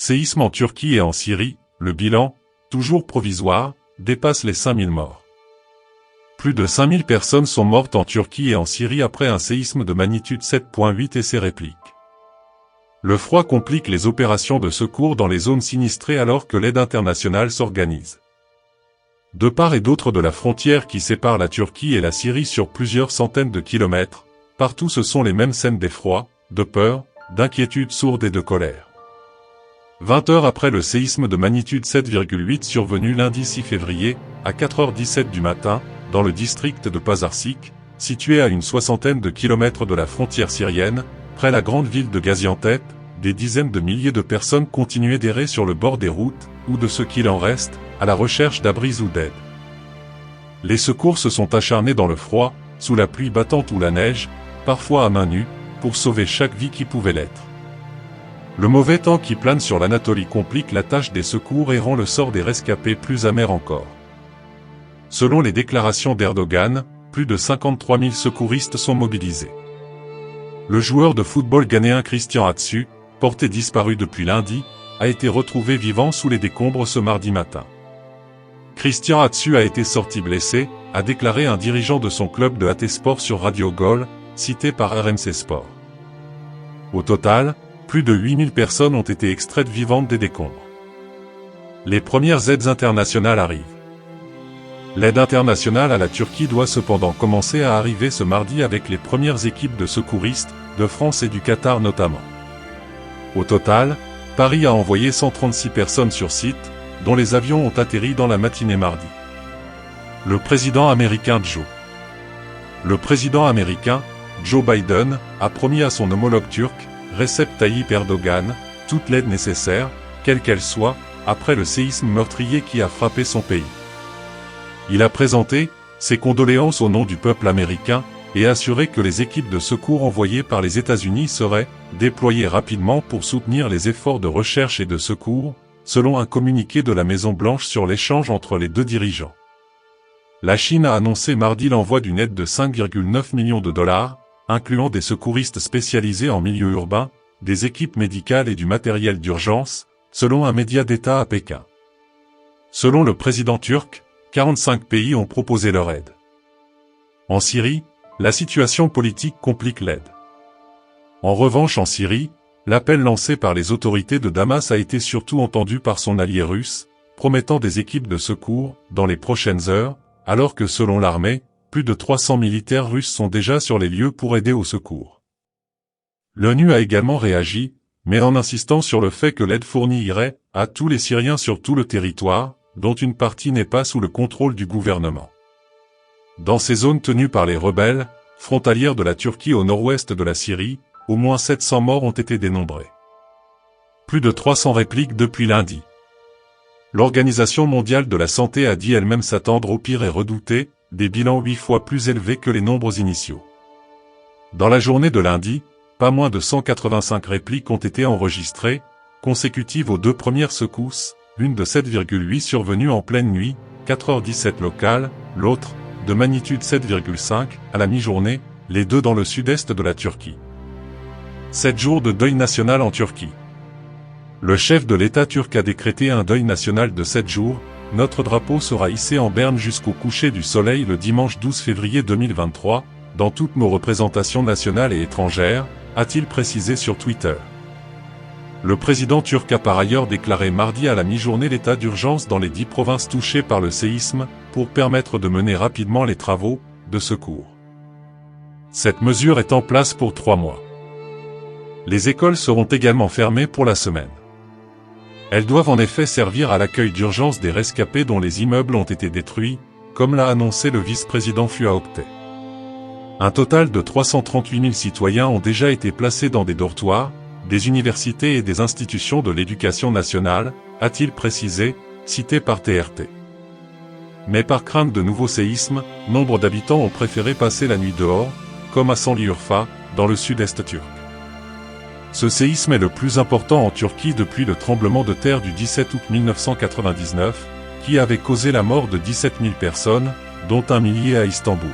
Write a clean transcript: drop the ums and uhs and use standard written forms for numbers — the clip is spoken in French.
Séisme en Turquie et en Syrie, le bilan, toujours provisoire, dépasse les 5000 morts. Plus de 5000 personnes sont mortes en Turquie et en Syrie après un séisme de magnitude 7.8 et ses répliques. Le froid complique les opérations de secours dans les zones sinistrées alors que l'aide internationale s'organise. De part et d'autre de la frontière qui sépare la Turquie et la Syrie sur plusieurs centaines de kilomètres, partout ce sont les mêmes scènes d'effroi, de peur, d'inquiétude sourde et de colère. 20 heures après le séisme de magnitude 7,8 survenu lundi 6 février, à 4h17 du matin, dans le district de Pazarsik, situé à une soixantaine de kilomètres de la frontière syrienne, près la grande ville de Gaziantep, des dizaines de milliers de personnes continuaient d'errer sur le bord des routes, ou de ce qu'il en reste, à la recherche d'abris ou d'aide. Les secours se sont acharnés dans le froid, sous la pluie battante ou la neige, parfois à main nue, pour sauver chaque vie qui pouvait l'être. Le mauvais temps qui plane sur l'Anatolie complique la tâche des secours et rend le sort des rescapés plus amer encore. Selon les déclarations d'Erdogan, plus de 53 000 secouristes sont mobilisés. Le joueur de football ghanéen Christian Atsu, porté disparu depuis lundi, a été retrouvé vivant sous les décombres ce mardi matin. Christian Atsu a été sorti blessé, a déclaré un dirigeant de son club de AT Sport sur Radio Gol, cité par RMC Sport. Au total, plus de 8000 personnes ont été extraites vivantes des décombres. Les premières aides internationales arrivent. L'aide internationale à la Turquie doit cependant commencer à arriver ce mardi avec les premières équipes de secouristes, de France et du Qatar notamment. Au total, Paris a envoyé 136 personnes sur site, dont les avions ont atterri dans la matinée mardi. Le président américain Joe Biden, a promis à son homologue turc, Recep Tayyip Erdogan, toute l'aide nécessaire, quelle qu'elle soit, après le séisme meurtrier qui a frappé son pays. Il a présenté ses condoléances au nom du peuple américain et assuré que les équipes de secours envoyées par les États-Unis seraient déployées rapidement pour soutenir les efforts de recherche et de secours, selon un communiqué de la Maison-Blanche sur l'échange entre les deux dirigeants. La Chine a annoncé mardi l'envoi d'une aide de 5,9 millions de dollars, incluant des secouristes spécialisés en milieu urbain, des équipes médicales et du matériel d'urgence, selon un média d'État à Pékin. Selon le président turc, 45 pays ont proposé leur aide. En Syrie, la situation politique complique l'aide. En revanche en Syrie, l'appel lancé par les autorités de Damas a été surtout entendu par son allié russe, promettant des équipes de secours dans les prochaines heures, alors que selon l'armée, plus de 300 militaires russes sont déjà sur les lieux pour aider au secours. L'ONU a également réagi, mais en insistant sur le fait que l'aide fournie irait à tous les Syriens sur tout le territoire, dont une partie n'est pas sous le contrôle du gouvernement. Dans ces zones tenues par les rebelles, frontalières de la Turquie au nord-ouest de la Syrie, au moins 700 morts ont été dénombrés. Plus de 300 répliques depuis lundi. L'Organisation mondiale de la santé a dit elle-même s'attendre au pire et redouter des bilans 8 fois plus élevés que les nombres initiaux. Dans la journée de lundi, pas moins de 185 répliques ont été enregistrées, consécutives aux deux premières secousses, l'une de 7,8 survenue en pleine nuit, 4h17 locale, l'autre, de magnitude 7,5, à la mi-journée, les deux dans le sud-est de la Turquie. 7 jours de deuil national en Turquie. Le chef de l'État turc a décrété un deuil national de 7 jours, notre drapeau sera hissé en berne jusqu'au coucher du soleil le dimanche 12 février 2023, dans toutes nos représentations nationales et étrangères, a-t-il précisé sur Twitter. Le président turc a par ailleurs déclaré mardi à la mi-journée l'état d'urgence dans les 10 provinces touchées par le séisme, pour permettre de mener rapidement les travaux de secours. Cette mesure est en place pour 3 mois. Les écoles seront également fermées pour la semaine. Elles doivent en effet servir à l'accueil d'urgence des rescapés dont les immeubles ont été détruits, comme l'a annoncé le vice-président Fuat Oktay. Un total de 338 000 citoyens ont déjà été placés dans des dortoirs, des universités et des institutions de l'éducation nationale, a-t-il précisé, cité par TRT. Mais par crainte de nouveaux séismes, nombre d'habitants ont préféré passer la nuit dehors, comme à Sanliurfa, dans le sud-est turc. Ce séisme est le plus important en Turquie depuis le tremblement de terre du 17 août 1999, qui avait causé la mort de 17 000 personnes, dont 1 millier à Istanbul.